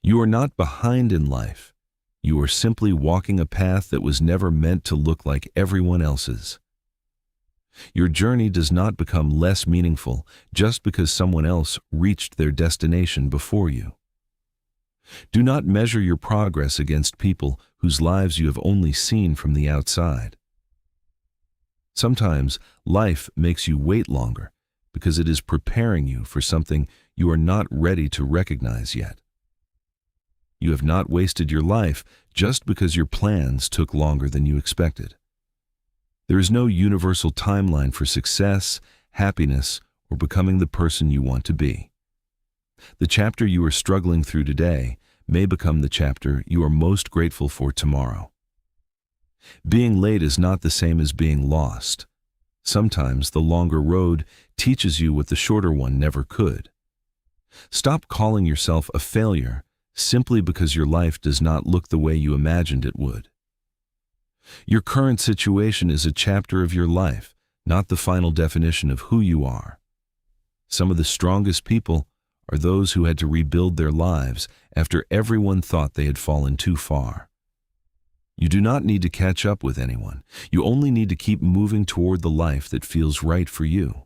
You are not behind in life. You are simply walking a path that was never meant to look like everyone else's. Your journey does not become less meaningful just because someone else reached their destination before you. Do not measure your progress against people whose lives you have only seen from the outside. Sometimes life makes you wait longer because it is preparing you for something you are not ready to recognize yet. You have not wasted your life just because your plans took longer than you expected. There is no universal timeline for success, happiness, or becoming the person you want to be. The chapter you are struggling through today may become the chapter you are most grateful for tomorrow. Being late is not the same as being lost. Sometimes the longer road teaches you what the shorter one never could. Stop calling yourself a failure simply because your life does not look the way you imagined it would. Your current situation is a chapter of your life, not the final definition of who you are. Some of the strongest people are those who had to rebuild their lives after everyone thought they had fallen too far. You do not need to catch up with anyone. You only need to keep moving toward the life that feels right for you.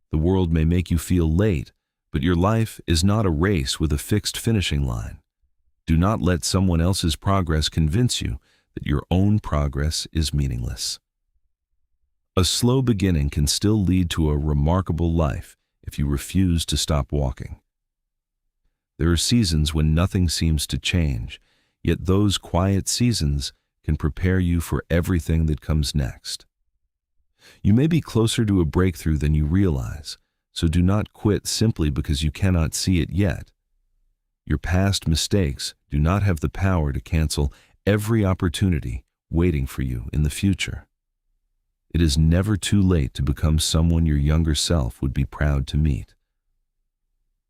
The world may make you feel late, but your life is not a race with a fixed finishing line. Do not let someone else's progress convince you that your own progress is meaningless. A slow beginning can still lead to a remarkable life if you refuse to stop walking. There are seasons when nothing seems to change, yet those quiet seasons can prepare you for everything that comes next. You may be closer to a breakthrough than you realize, so do not quit simply because you cannot see it yet. Your past mistakes do not have the power to cancel every opportunity waiting for you in the future. It is never too late to become someone your younger self would be proud to meet.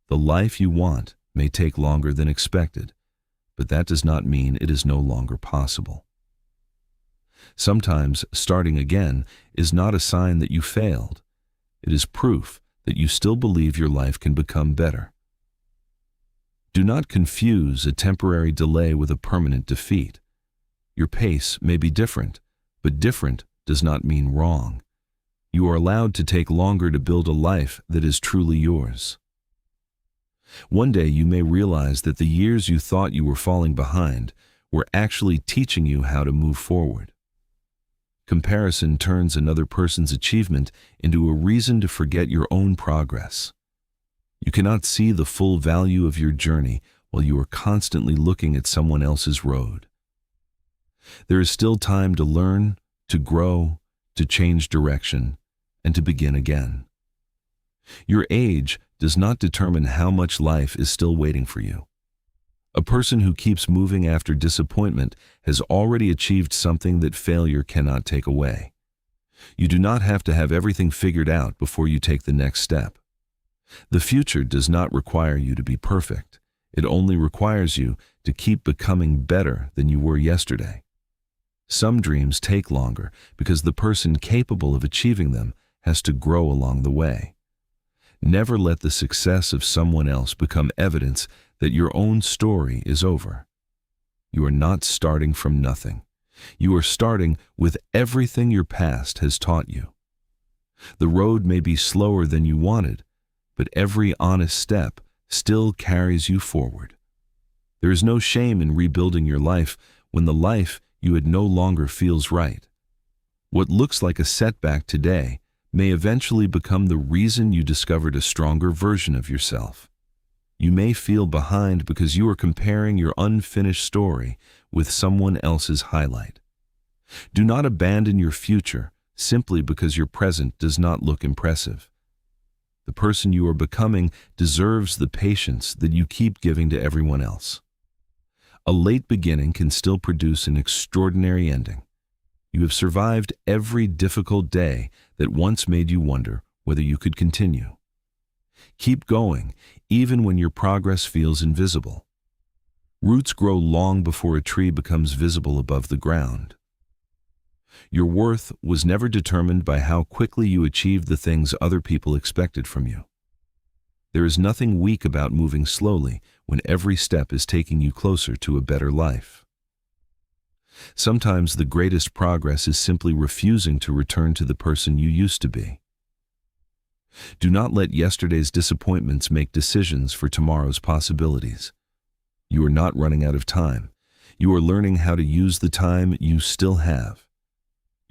The life you want may take longer than expected, but that does not mean it is no longer possible. Sometimes starting again is not a sign that you failed. It is proof that you still believe your life can become better. Do not confuse a temporary delay with a permanent defeat. Your pace may be different, but different does not mean wrong. You are allowed to take longer to build a life that is truly yours. One day you may realize that the years you thought you were falling behind were actually teaching you how to move forward. Comparison turns another person's achievement into a reason to forget your own progress. You cannot see the full value of your journey while you are constantly looking at someone else's road. There is still time to learn, to grow, to change direction, and to begin again. Your age does not determine how much life is still waiting for you. A person who keeps moving after disappointment has already achieved something that failure cannot take away. You do not have to have everything figured out before you take the next step. The future does not require you to be perfect. It only requires you to keep becoming better than you were yesterday. Some dreams take longer because the person capable of achieving them has to grow along the way. Never let the success of someone else become evidence that your own story is over. You are not starting from nothing. You are starting with everything your past has taught you. The road may be slower than you wanted, but every honest step still carries you forward. There is no shame in rebuilding your life when the life you had no longer feels right. What looks like a setback today may eventually become the reason you discovered a stronger version of yourself. You may feel behind because you are comparing your unfinished story with someone else's highlight. Do not abandon your future simply because your present does not look impressive. The person you are becoming deserves the patience that you keep giving to everyone else. A late beginning can still produce an extraordinary ending. You have survived every difficult day that once made you wonder whether you could continue. Keep going, even when your progress feels invisible. Roots grow long before a tree becomes visible above the ground. Your worth was never determined by how quickly you achieved the things other people expected from you. There is nothing weak about moving slowly when every step is taking you closer to a better life. Sometimes the greatest progress is simply refusing to return to the person you used to be. Do not let yesterday's disappointments make decisions for tomorrow's possibilities. You are not running out of time. You are learning how to use the time you still have.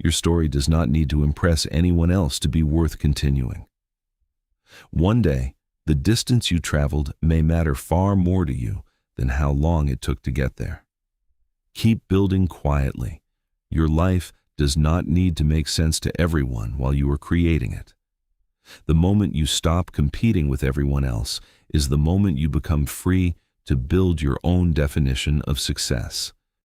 Your story does not need to impress anyone else to be worth continuing. One day, the distance you traveled may matter far more to you than how long it took to get there. Keep building quietly. Your life does not need to make sense to everyone while you are creating it. The moment you stop competing with everyone else is the moment you become free to build your own definition of success.